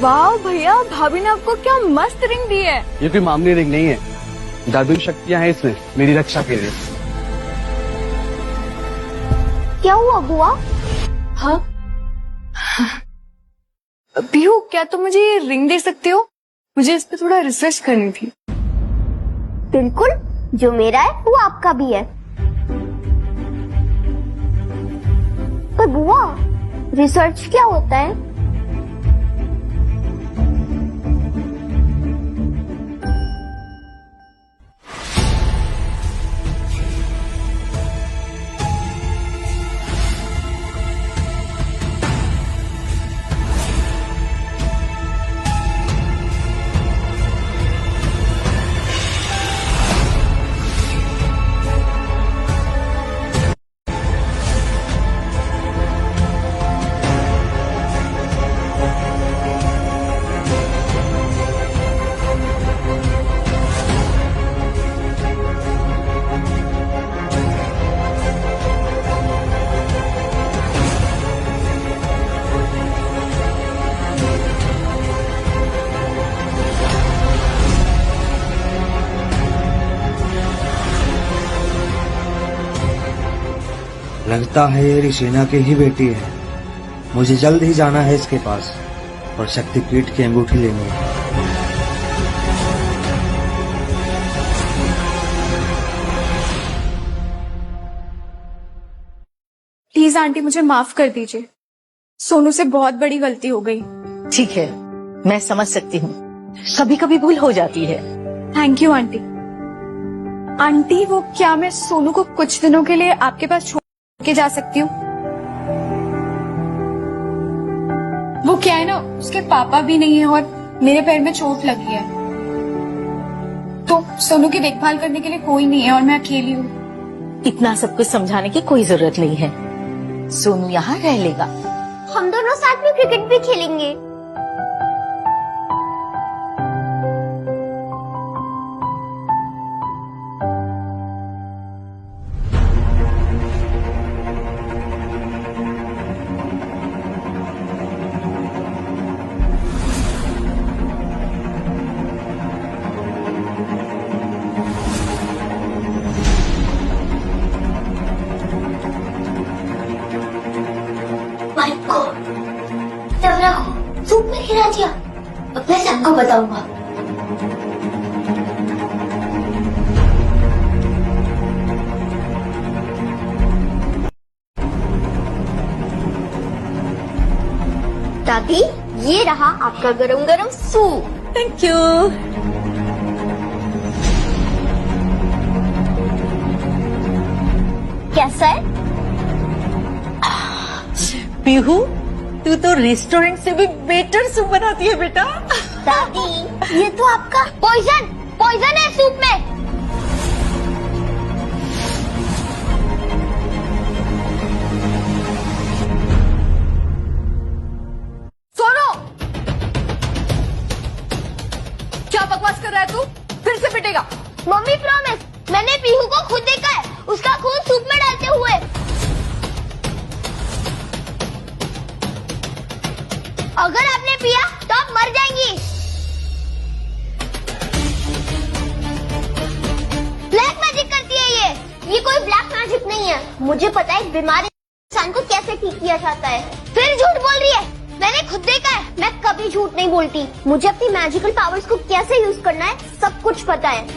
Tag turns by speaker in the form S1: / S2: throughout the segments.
S1: वाह भैया, भाभी ने आपको क्या मस्त रिंग दी है।
S2: ये कोई मामूली रिंग नहीं है, जादुई शक्तियाँ हैं इसमें मेरी रक्षा के लिए।
S3: क्या हुआ बुआ?
S1: हाँ पीहू, क्या तुम मुझे ये रिंग दे सकते हो? मुझे इस पे थोड़ा रिसर्च करनी थी।
S3: बिल्कुल, जो मेरा है वो आपका भी है। पर बुआ, रिसर्च क्या होता है?
S4: लगता है ये ऋषिना की ही बेटी है। मुझे जल्द ही जाना है इसके पास और शक्तिपीठ की अंगूठी लेनी है।
S1: प्लीज आंटी, मुझे माफ कर दीजिए। सोनू से बहुत बड़ी गलती हो गई।
S5: ठीक है, मैं समझ सकती हूँ, कभी कभी भूल हो जाती है।
S1: Thank you aunty. आंटी, वो क्या मैं सोनू को कुछ दिनों के लिए आपके पास छोड़ के जा सकती हूँ? वो क्या है ना, उसके पापा भी नहीं है और मेरे पैर में चोट लगी है, तो सोनू की देखभाल करने के लिए कोई नहीं है और मैं अकेली हूँ।
S5: इतना सब कुछ समझाने की कोई जरूरत नहीं है, सोनू यहाँ रह लेगा।
S3: हम दोनों साथ में क्रिकेट भी खेलेंगे। सूप में गिरा दिया। अब मैं सबको बताऊंगा। दादी, ये रहा आपका गरम गरम सूप।
S5: Thank you.
S3: कैसा है?
S5: पीहू, तू तो रेस्टोरेंट से भी बेटर सूप बनाती है बेटा।
S3: दादी, ये तो आपका पॉइजन है सूप में।
S1: सोनू, क्या बकवास कर रहा है तू? फिर से पिटेगा।
S3: मम्मी प्रॉमिस, मैंने पीहू को खुद देखा है, उसका खून सूप में डालते हुए। अगर आपने पिया तो आप मर जाएंगी। ब्लैक मैजिक करती है ये कोई ब्लैक मैजिक नहीं है। मुझे पता है बीमार इंसान को कैसे ठीक किया जाता है। फिर झूठ बोल रही है, मैंने खुद देखा है। मैं कभी झूठ नहीं बोलती। मुझे अपनी मैजिकल पावर्स को कैसे यूज करना है सब कुछ पता है।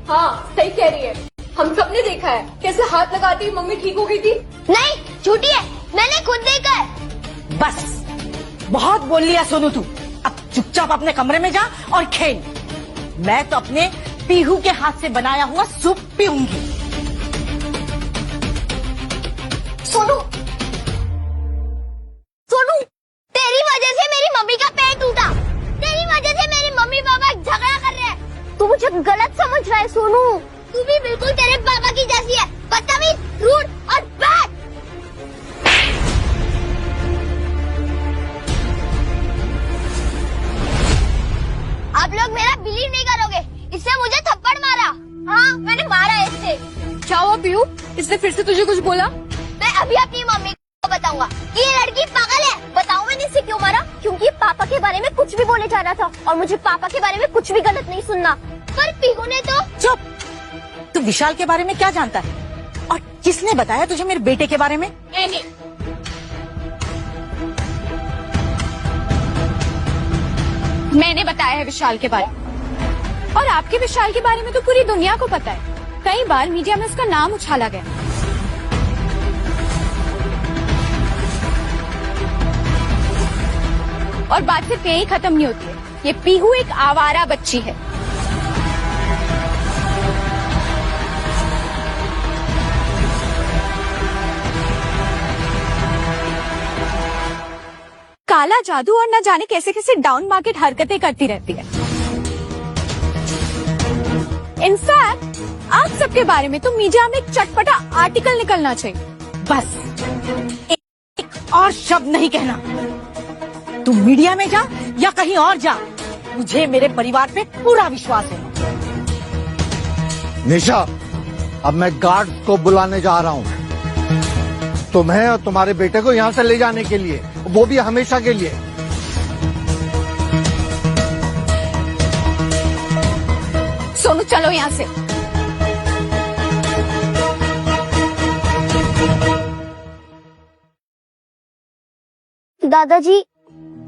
S1: हाँ सही कह रही है, हम सबने देखा है कैसे हाथ लगाती मम्मी ठीक हो गई थी।
S3: नहीं, झूठी है, मैंने खुद देखा है।
S5: बस बहुत बोल लिया सोनू तू, अब चुपचाप अपने कमरे में जा और खेल। मैं तो अपने पीहू के हाथ से बनाया हुआ सूप पीऊंगी।
S3: सोनू, तेरी वजह से मेरी मम्मी का पैर टूटा। तेरी वजह से मेरी मम्मी पापा झगड़ा कर रहे हैं। तू मुझे गलत समझ रहा है सोनू। तू भी बिल्कुल तेरे पापा की जैसी है, बदतमीज, रूड और बैड। आप लोग मेरा बिलीव नहीं करोगे, इससे मुझे थप्पड़ मारा। हाँ, मैंने मारा है इससे।
S1: क्या हुआ पीहू, इसने फिर से तुझे कुछ बोला?
S3: मैं अभी अपनी मम्मी को बताऊंगा कि ये लड़की पागल है। बताऊं मैंने इसे क्यों मारा। क्योंकि पापा के बारे में कुछ भी बोले जा रहा था और मुझे पापा के बारे में कुछ भी गलत नहीं सुनना। पर पीहू ने तो
S5: चुप। तू विशाल के बारे में क्या जानता है और किसने बताया तुझे मेरे बेटे के बारे में?
S1: मैंने। मैंने बताया है विशाल के बारे में, और आपके विशाल के बारे में तो पूरी दुनिया को पता है। कई बार मीडिया में उसका नाम उछाला गया। और बात सिर्फ यही खत्म नहीं होती है, ये पीहू एक आवारा बच्ची है। काला जादू और न जाने कैसे कैसे डाउन मार्केट हरकतें करती रहती है। इनफैक्ट आप सबके बारे में तो मीडिया में एक चटपटा आर्टिकल निकलना चाहिए।
S5: बस एक और शब्द नहीं कहना। तू मीडिया में जा या कहीं और जा, मुझे मेरे परिवार पे पूरा विश्वास है।
S6: निशा, अब मैं गार्ड को बुलाने जा रहा हूँ तुम्हें और तुम्हारे बेटे को यहाँ से ले जाने के लिए, वो भी हमेशा के लिए।
S1: सोनू चलो यहाँ से।
S3: दादाजी,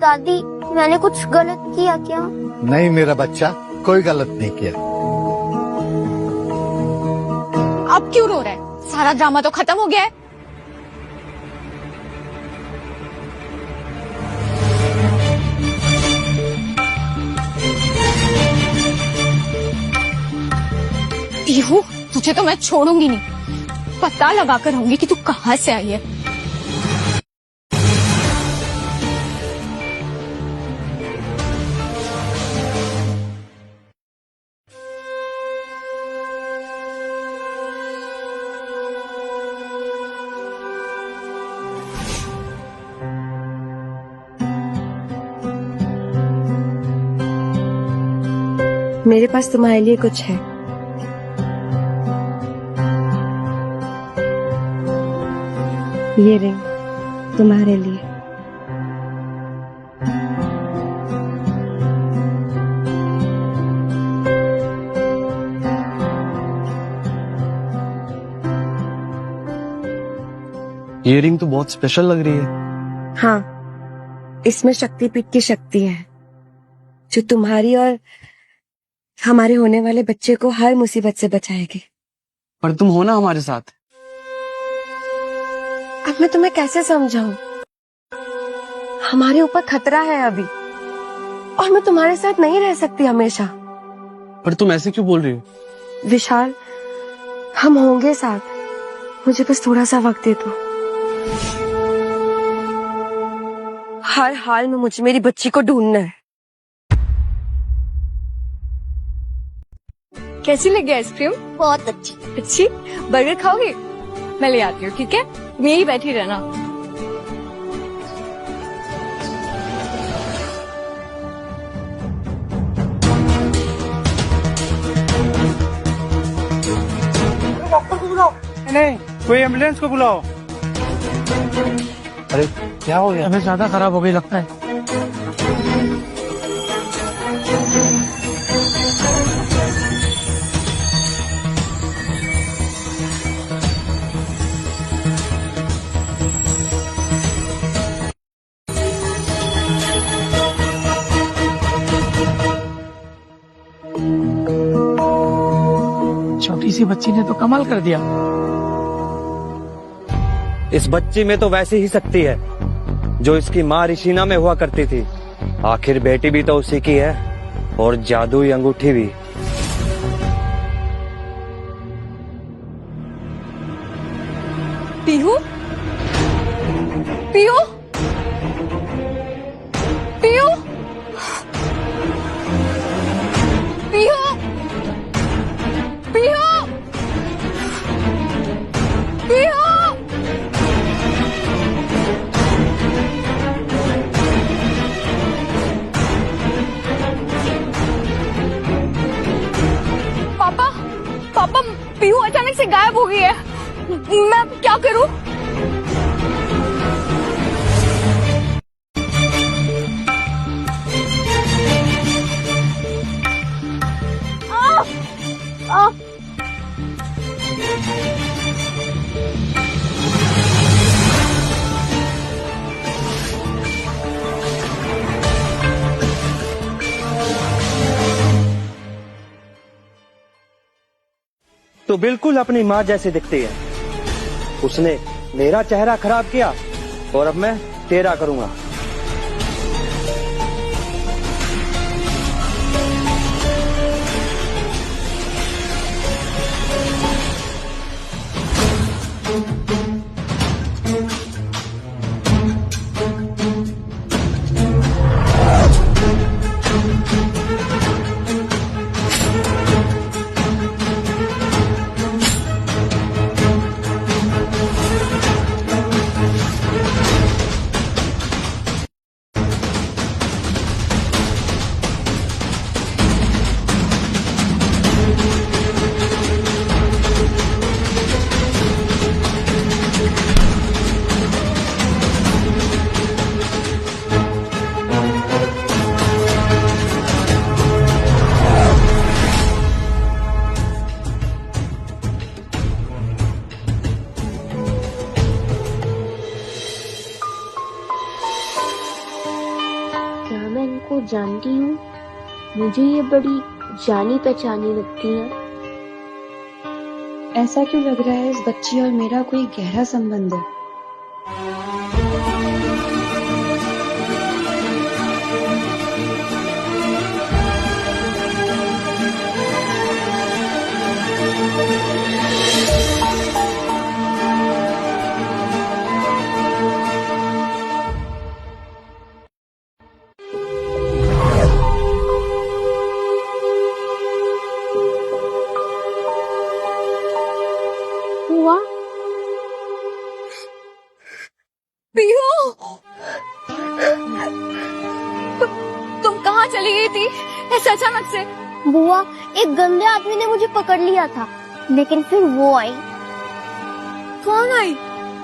S3: दादी, मैंने कुछ गलत किया क्या?
S6: नहीं मेरा बच्चा, कोई गलत नहीं किया।
S1: अब क्यों रो रहा है? सारा ड्रामा तो खत्म हो गया है। पीहू, तुझे तो मैं छोड़ूंगी नहीं। पता लगाकर रहूंगी कि तू कहाँ से आई है।
S7: मेरे पास तुम्हारे लिए कुछ है। ये रिंग तुम्हारे लिए।
S2: ये रिंग तो बहुत स्पेशल लग रही है।
S7: हाँ, इसमें शक्तिपीठ की शक्ति है जो तुम्हारी और हमारे होने वाले बच्चे को हर मुसीबत से बचाएगी।
S2: पर तुम हो ना हमारे साथ।
S7: अब मैं तुम्हें कैसे समझाऊं? हमारे ऊपर खतरा है अभी, और मैं तुम्हारे साथ नहीं रह सकती हमेशा।
S2: पर तुम ऐसे क्यों बोल रही हो?
S7: विशाल, हम होंगे साथ, मुझे बस थोड़ा सा वक्त दे दो। हर हाल में मुझे मेरी बच्ची को ढूंढना है। कैसी लगी आइसक्रीम?
S3: बहुत अच्छी।
S7: अच्छी? बर्गर खाओगे? मैं ले आती हूँ, ठीक है? तुम यही बैठी रहना।
S6: डॉक्टर को बुलाओ।
S2: नहीं, कोई एम्बुलेंस को बुलाओ।
S6: अरे क्या हो गया?
S2: तबीयत ज्यादा खराब हो गई लगता है।
S8: छोटी सी बच्ची ने तो कमाल कर दिया।
S9: इस बच्ची में तो वैसी ही शक्ति है जो इसकी माँ ऋषिना में हुआ करती थी। आखिर बेटी भी तो उसी की है, और जादुई अंगूठी भी।
S1: पीहू, पीहू, पीहू, पीहू, पीहू, पीहू। पापा, पापा, पीहू अचानक से गायब हो गई है। मैं अब क्या करूं?
S9: तो बिल्कुल अपनी माँ जैसी दिखती है। उसने मेरा चेहरा खराब किया और अब मैं तेरा करूंगा।
S3: क्या मैं इनको जानती हूँ? मुझे ये बड़ी जानी पहचानी लगती है।
S7: ऐसा क्यों लग रहा है इस बच्ची और मेरा कोई गहरा संबंध है?
S3: हुआ
S1: पीहू, तुम कहाँ चली गई थी ऐसे अचानक से?
S3: बुआ, एक गंदे आदमी ने मुझे पकड़ लिया था, लेकिन फिर वो आई।
S1: कौन आई?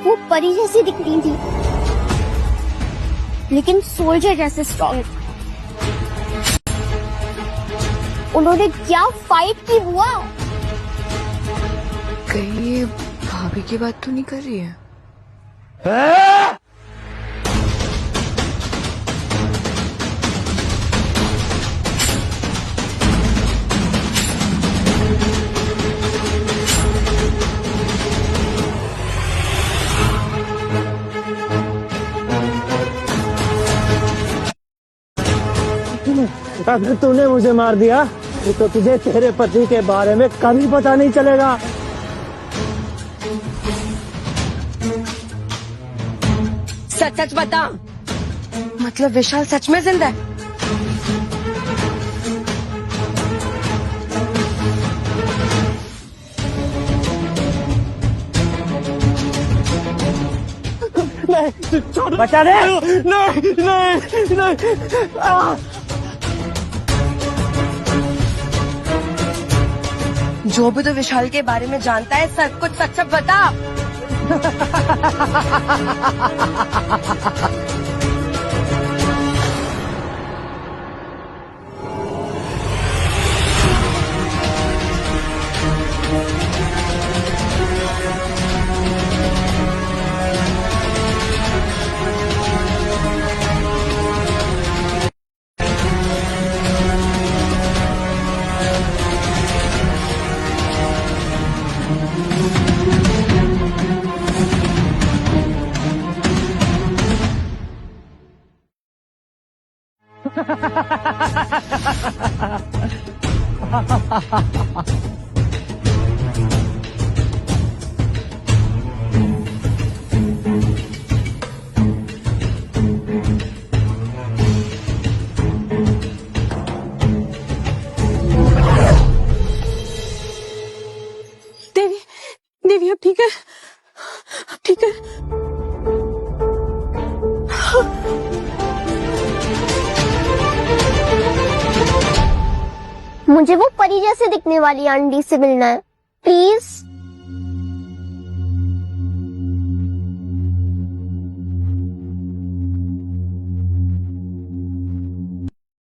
S3: वो परी जैसी दिखती थी, लेकिन सोल्जर जैसे स्ट्रॉन्ग। उन्होंने क्या फाइट की बुआ।
S1: कहीं ये भाभी की बात तो नहीं कर रही है?
S9: अगर तूने मुझे मार दिया तो तुझे तेरे पति के बारे में कभी पता नहीं चलेगा।
S7: सच सच बता, मतलब विशाल सच में जिंदा है?
S9: बचा दे। नहीं नहीं नहीं।
S7: जो भी तो विशाल के बारे में जानता है सब कुछ सच सच बता।
S1: देवी, देवी अब ठीक है? अब ठीक है?
S3: मुझे वो परी जैसे दिखने वाली आंटी से मिलना है, प्लीज।